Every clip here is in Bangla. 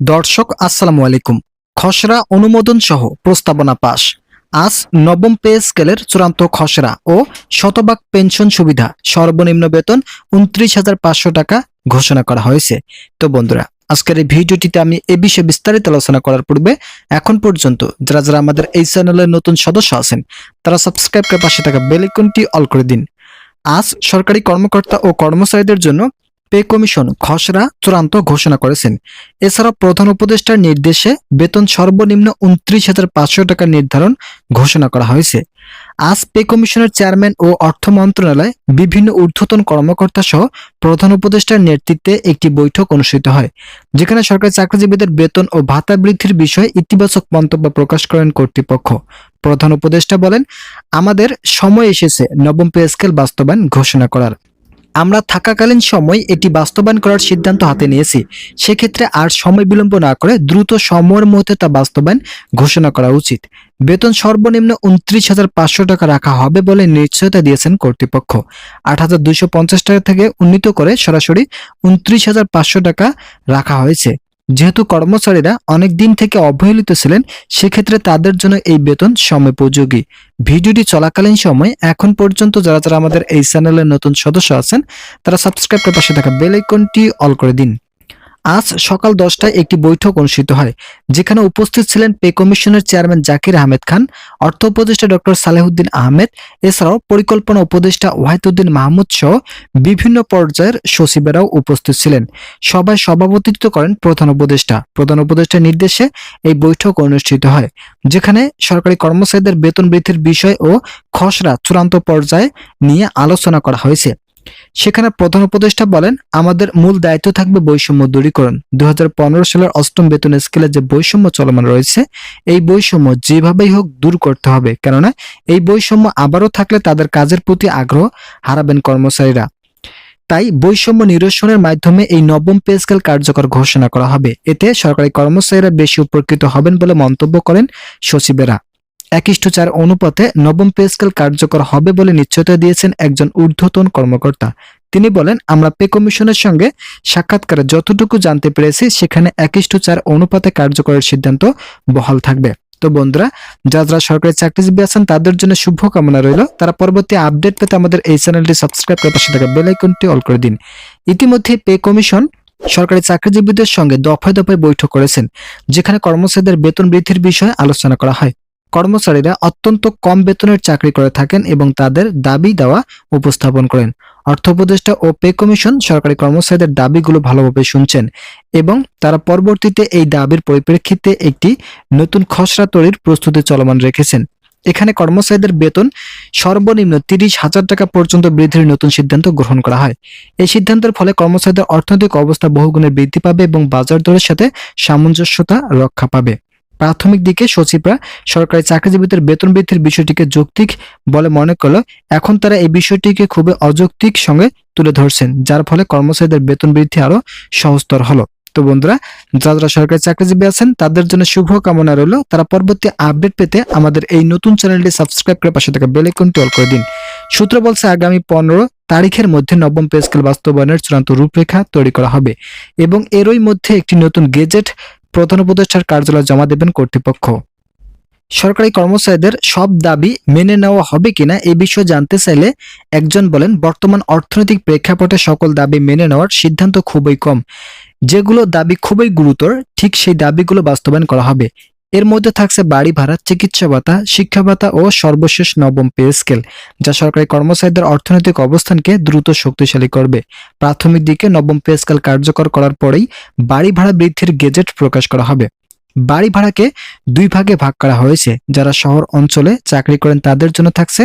দর্শক আসসালামু আলাইকুম। খসড়া অনুমোদন সহ প্রস্তাবনা পাস। আজ নবম পে স্কেলের চূড়ান্ত খসড়া ও শতভাগ পেনশন সুবিধা সর্বনিম্ন বেতন ২৯,৫০০ টাকা ঘোষণা করা হয়েছে। তো বন্ধুরা, আজকের এই ভিডিওটিতে আমি এ বিষয়ে বিস্তারিত আলোচনা করার পূর্বে এখন পর্যন্ত যারা যারা আমাদের এই চ্যানেলের নতুন সদস্য আছেন তারা সাবস্ক্রাইব করে পাশে থাকা বেল আইকনটি অল করে দিন। আজ সরকারি কর্মকর্তা ও কর্মচারীদের জন্য পে কমিশন খসড়া চূড়ান্ত ঘোষণা করেছেন। এছাড়া প্রধান উপদেষ্টার নির্দেশে বেতন সর্বনিম্ন ২৯,৫০০ টাকা নির্ধারণ ঘোষণা করা হয়েছে। আজ পে কমিশনের চেয়ারম্যান ও অর্থ মন্ত্রণালয় বিভিন্ন ঊর্ধ্বতন কর্মকর্তা সহ প্রধান উপদেষ্টার নেতৃত্বে একটি বৈঠক অনুষ্ঠিত হয়, যেখানে সরকারি চাকরিজীবীদের বেতন ও ভাতা বৃদ্ধির বিষয়ে ইতিবাচক মন্তব্য প্রকাশ করেন কর্তৃপক্ষ। প্রধান উপদেষ্টা বলেন, আমাদের সময় এসেছে নবম পে স্কেল বাস্তবায়ন ঘোষণা করার। আমরা থাকাকালীন সময় এটি বাস্তবায়ন করার সিদ্ধান্ত হাতে নিয়েছি। সেক্ষেত্রে আর সময় বিলম্ব না করে দ্রুত সময়ের মধ্যে তা বাস্তবায়ন ঘোষণা করা উচিত। বেতন সর্বনিম্ন ২৯,৫০০ টাকা রাখা হবে বলে নিশ্চয়তা দিয়েছেন কর্তৃপক্ষ। ৮,২৫০ টাকা থেকে উন্নীত করে সরাসরি ২৯,৫০০ টাকা রাখা হয়েছে। যেহেতু কর্মচারীরা অনেক দিন থেকে অবহেলিত ছিলেন, সেক্ষেত্রে তাদের জন্য এই বেতন সময়োপযোগী। ভিডিওটি চলাকালীন সময় এখন পর্যন্ত যারা যারা আমাদের এই চ্যানেলের নতুন সদস্য আছেন তারা সাবস্ক্রাইব করে পাশে থাকা বেল আইকনটি অল করে দিন। আজ সকাল ১০টায় একটি বৈঠক অনুষ্ঠিত হয়, যেখানে উপস্থিত ছিলেন পে কমিশনের চেয়ারম্যান জাকির আহমেদ খান, অর্থ উপদেষ্টা ডক্টর সালেহুদ্দিন আহমেদ, এছাড়াও পরিকল্পনা উপদেষ্টা ওয়াহিদুদ্দিন মাহমুদ সহ বিভিন্ন পর্যায়ের সচিবেরাও উপস্থিত ছিলেন। সভায় সভাপতিত্ব করেন প্রধান উপদেষ্টা। প্রধান উপদেষ্টার নির্দেশে এই বৈঠক অনুষ্ঠিত হয়, যেখানে সরকারি কর্মচারীদের বেতন বৃদ্ধির বিষয় ও খসড়া চূড়ান্ত পর্যায়ে নিয়ে আলোচনা করা হয়েছে। সেখানে প্রধান উপদেষ্টা বলেন, আমাদের মূল দায়িত্ব থাকবে বৈষম্য দূরীকরণ। ২০১৫ সালের অষ্টম বেতন স্কেলে যে বৈষম্য চলমান রয়েছে, এই বৈষম্য যেভাবেই হোক দূর করতে হবে, কেননা এই বৈষম্য আবারও থাকলে তাদের কাজের প্রতি আগ্রহ হারাবেন কর্মচারীরা। তাই বৈষম্য নিরসনের মাধ্যমে এই নবম পে স্কেল কার্যকর ঘোষণা করা হবে। এতে সরকারি কর্মচারীরা বেশি উপকৃত হবেন বলে মন্তব্য করেন সচিবেরা। ১:৪ অনুপাতে নবম পে স্কেল কার্যকর হবে বলে নিশ্চয়তা দিয়েছেন একজন ঊর্ধ্বতন কর্মকর্তা। তিনি বলেন, আমরা পে কমিশনের সঙ্গে সাক্ষাৎকারে যতটুকু জানতে পেরেছি সেখানে ১:৪ অনুপাতে কার্যকরের সিদ্ধান্ত বহাল থাকবে। তো বন্ধুরা, যারা সরকারি চাকরিজীবী আছেন তাদের জন্য শুভকামনা রইল। তারা পরবর্তী আপডেট পেতে আমাদের এই চ্যানেলটি সাবস্ক্রাইব করে পাশে থাকা বেল আইকনটি অল করে দিন। ইতিমধ্যে পে কমিশন সরকারি চাকরিজীবীদের সঙ্গে দফায় দফায় বৈঠক করেছেন, যেখানে কর্মচারীদের বেতন বৃদ্ধির বিষয়ে আলোচনা করা হয়। কর্মচারীরা অত্যন্ত কম বেতনের চাকরি করে থাকেন এবং তাদের দাবি দেওয়া উপস্থাপন করেন। অর্থ উপদেষ্টা ও পে কমিশন সরকারি কর্মচারীদের দাবিগুলো ভালোভাবে শুনছেন এবং তারা পরবর্তীতে এই দাবির পরিপ্রেক্ষিতে একটি নতুন খসড়া তৈরির প্রস্তুতি চলমান রেখেছেন। এখানে কর্মচারীদের বেতন সর্বনিম্ন ৩০,০০০ টাকা পর্যন্ত বৃদ্ধির নতুন সিদ্ধান্ত গ্রহণ করা হয়। এই সিদ্ধান্তের ফলে কর্মচারীদের অর্থনৈতিক অবস্থা বহুগুণে বৃদ্ধি পাবে এবং বাজার দরের সাথে সামঞ্জস্যতা রক্ষা পাবে। প্রাথমিক দিকে সচিবরা সরকারি চাকরিজীবীদের বেতন বৃদ্ধির বিষয়টিকে যৌক্তিক বলে মনে করলেও এখন তারা এই বিষয়টিকে খুবই অযৌক্তিক সঙ্গে তুলে ধরছেন, যার ফলে কর্মচারীদের বেতন বৃদ্ধি আরো সহজতর হলো। তো বন্ধুরা, যারা সরকারি চাকরিজীবী আছেন তাদের জন্য শুভ কামনা রইল। তারা পরবর্তী আপডেট পেতে আমাদের এই নতুন চ্যানেলটি সাবস্ক্রাইব করে পাশে থাকা বেল আইকনটি অল করে দিন। সূত্র বলছে, আগামী ১৫ তারিখের মধ্যে নবম পে স্কেল বাস্তবায়নের চূড়ান্ত রূপরেখা তৈরি করা হবে এবং এরই মধ্যে একটি নতুন গেজেট প্রধান উপদেষ্টার কার্যালয়ে জমা দেবেন কর্তৃপক্ষ। সরকারি কর্মচারীদের সব দাবি মেনে নেওয়া হবে কিনা এই বিষয়ে জানতে চাইলে একজন বলেন, বর্তমান অর্থনৈতিক প্রেক্ষাপটে সকল দাবি মেনে নেওয়ার সিদ্ধান্ত খুবই কম। যেগুলো দাবি খুবই গুরুতর, ঠিক সেই দাবিগুলো বাস্তবায়ন করা হবে। এর মধ্যে থাকছে বাড়ি ভাড়া, চিকিৎসা ভাতা, শিক্ষা ভাতা ও সর্বশেষ নবম পে স্কেল, যা সরকারি কর্মচারীদের অর্থনৈতিক অবস্থানকে দ্রুত শক্তিশালী করবে। প্রাথমিক দিকে নবম পে স্কেল কার্যকর করার পরেই বাড়ি ভাড়া বৃদ্ধির গেজেট প্রকাশ করা হবে। বাড়ি ভাড়াকে দুই ভাগে ভাগ করা হয়েছে। যারা শহর অঞ্চলে চাকরি করেন তাদের জন্য থাকছে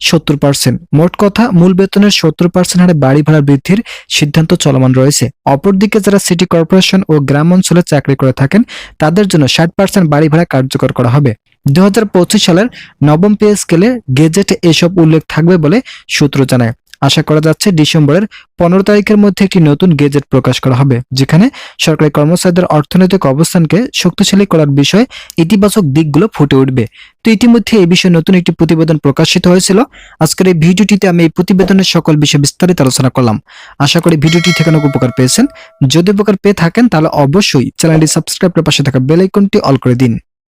৭০%। মোট কথা, মূল বেতনের ৭০% হারে বাড়ি ভাড়া বৃদ্ধির সিদ্ধান্ত চলমান রয়েছে। অপরদিকে যারা সিটি কর্পোরেশন ও গ্রাম অঞ্চলে চাকরি করে থাকেন তাদের জন্য ৬০% বাড়ি ভাড়া কার্যকর করা হবে। ২০২৫ সালের নবম পে স্কেলে গেজেটে এসব উল্লেখ থাকবে বলে সূত্র জানায়। আশা করা যাচ্ছে ডিসেম্বরের 15 তারিখের মধ্যে একটি নতুন গেজেট প্রকাশ করা হবে, যেখানে সরকারি কর্মচারীদের অর্থনৈতিক অবস্থানকে শক্তিশালী করার বিষয়ে ইতিবাচক দিকগুলো ফুটে উঠবে। তো ইতিমধ্যে এই বিষয়ে নতুন একটি প্রতিবেদন প্রকাশিত হয়েছিল। আজকের এই ভিডিওটিতে আমি এই প্রতিবেদনের সকল বিষয়ে বিস্তারিত আলোচনা করলাম। আশা করি ভিডিওটি থেকে অনেক উপকার পেয়েছেন। যদি উপকার পেয়ে থাকেন তাহলে অবশ্যই চ্যানেলটি সাবস্ক্রাইব করে পাশে থাকা বেল আইকনটি অল করে দিন।